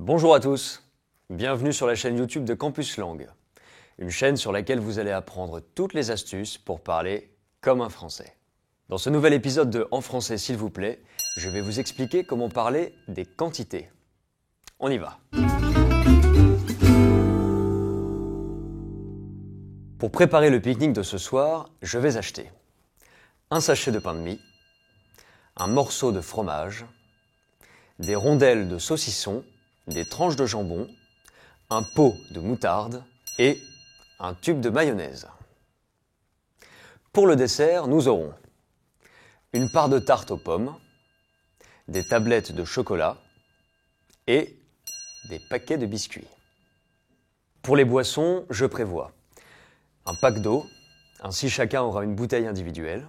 Bonjour à tous, bienvenue sur la chaîne YouTube de Campus Langue, une chaîne sur laquelle vous allez apprendre toutes les astuces pour parler comme un Français. Dans ce nouvel épisode de En français s'il vous plaît, je vais vous expliquer comment parler des quantités. On y va. Pour préparer le pique-nique de ce soir, je vais acheter un sachet de pain de mie, un morceau de fromage, des rondelles de saucisson, des tranches de jambon, un pot de moutarde et un tube de mayonnaise. Pour le dessert, nous aurons une part de tarte aux pommes, des tablettes de chocolat et des paquets de biscuits. Pour les boissons, je prévois un pack d'eau, ainsi chacun aura une bouteille individuelle,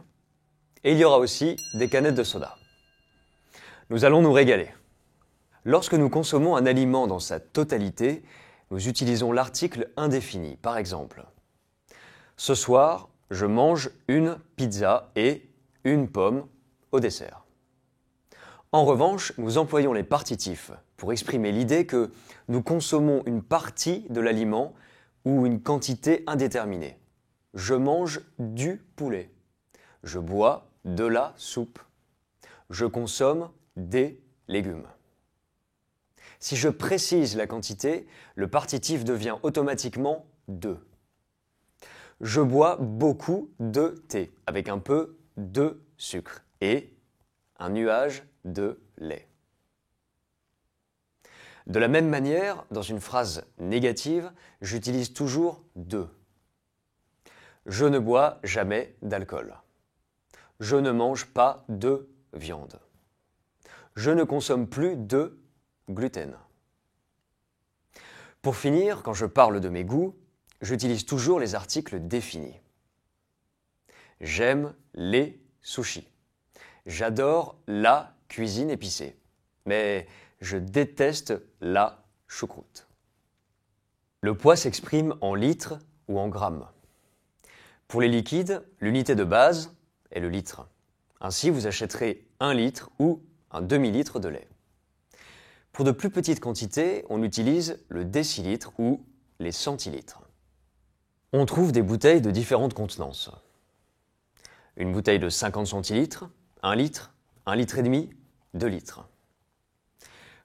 et il y aura aussi des canettes de soda. Nous allons nous régaler. Lorsque nous consommons un aliment dans sa totalité, nous utilisons l'article indéfini. Par exemple, ce soir, je mange une pizza et une pomme au dessert. En revanche, nous employons les partitifs pour exprimer l'idée que nous consommons une partie de l'aliment ou une quantité indéterminée. Je mange du poulet. Je bois de la soupe. Je consomme des légumes. Si je précise la quantité, le partitif devient automatiquement de. Je bois beaucoup de thé avec un peu de sucre et un nuage de lait. De la même manière, dans une phrase négative, j'utilise toujours de. Je ne bois jamais d'alcool. Je ne mange pas de viande. Je ne consomme plus de gluten. Pour finir, quand je parle de mes goûts, j'utilise toujours les articles définis. J'aime les sushis. J'adore la cuisine épicée. Mais je déteste la choucroute. Le poids s'exprime en litres ou en grammes. Pour les liquides, l'unité de base est le litre. Ainsi, vous achèterez 1 litre ou un demi-litre de lait. Pour de plus petites quantités, on utilise le décilitre ou les centilitres. On trouve des bouteilles de différentes contenances. Une bouteille de 50 centilitres, 1 litre, 1 litre et demi, 2 litres.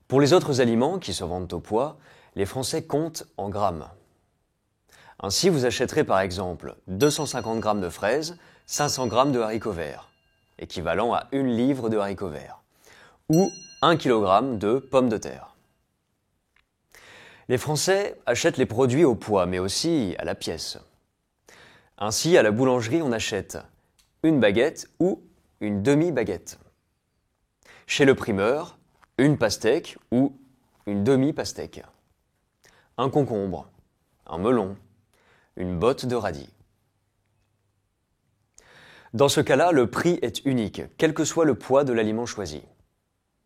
Pour les autres aliments qui se vendent au poids, les Français comptent en grammes. Ainsi, vous achèterez par exemple 250 g de fraises, 500 g de haricots verts, équivalent à 1 livre de haricots verts, ou 1 kg de pommes de terre. Les Français achètent les produits au poids, mais aussi à la pièce. Ainsi, à la boulangerie, on achète une baguette ou une demi-baguette. Chez le primeur, une pastèque ou une demi-pastèque. Un concombre, un melon, une botte de radis. Dans ce cas-là, le prix est unique, quel que soit le poids de l'aliment choisi.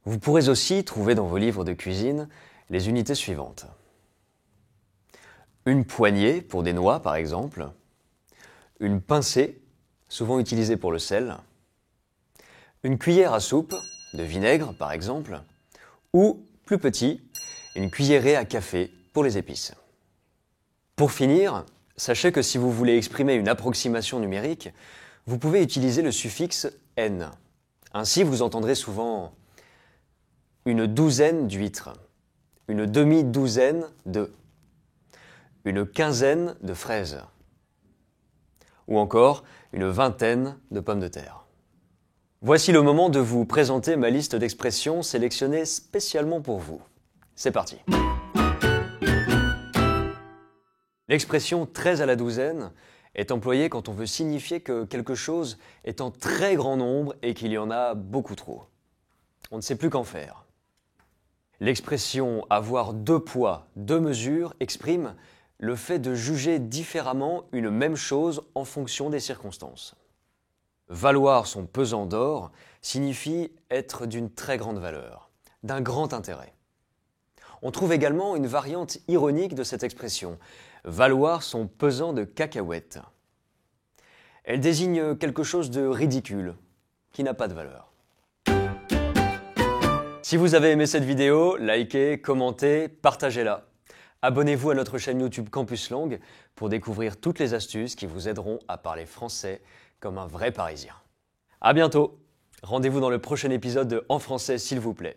Vous pourrez aussi trouver dans vos livres de cuisine les unités suivantes. Une poignée pour des noix par exemple, une pincée, souvent utilisée pour le sel, une cuillère à soupe, de vinaigre par exemple, ou, plus petit, une cuillerée à café pour les épices. Pour finir, sachez que si vous voulez exprimer une approximation numérique, vous pouvez utiliser le suffixe « n ». Ainsi, vous entendrez souvent une douzaine d'huîtres, une demi-douzaine d'œufs, une quinzaine de fraises, ou encore une vingtaine de pommes de terre. Voici le moment de vous présenter ma liste d'expressions sélectionnées spécialement pour vous. C'est parti. L'expression « 13 à la douzaine » est employée quand on veut signifier que quelque chose est en très grand nombre et qu'il y en a beaucoup trop. On ne sait plus qu'en faire. L'expression « avoir 2 poids, 2 mesures » exprime le fait de juger différemment une même chose en fonction des circonstances. Valoir son pesant d'or signifie être d'une très grande valeur, d'un grand intérêt. On trouve également une variante ironique de cette expression, valoir son pesant de cacahuètes. Elle désigne quelque chose de ridicule, qui n'a pas de valeur. Si vous avez aimé cette vidéo, likez, commentez, partagez-la. Abonnez-vous à notre chaîne YouTube Campus Langue pour découvrir toutes les astuces qui vous aideront à parler français comme un vrai Parisien. À bientôt! Rendez-vous dans le prochain épisode de En français s'il vous plaît.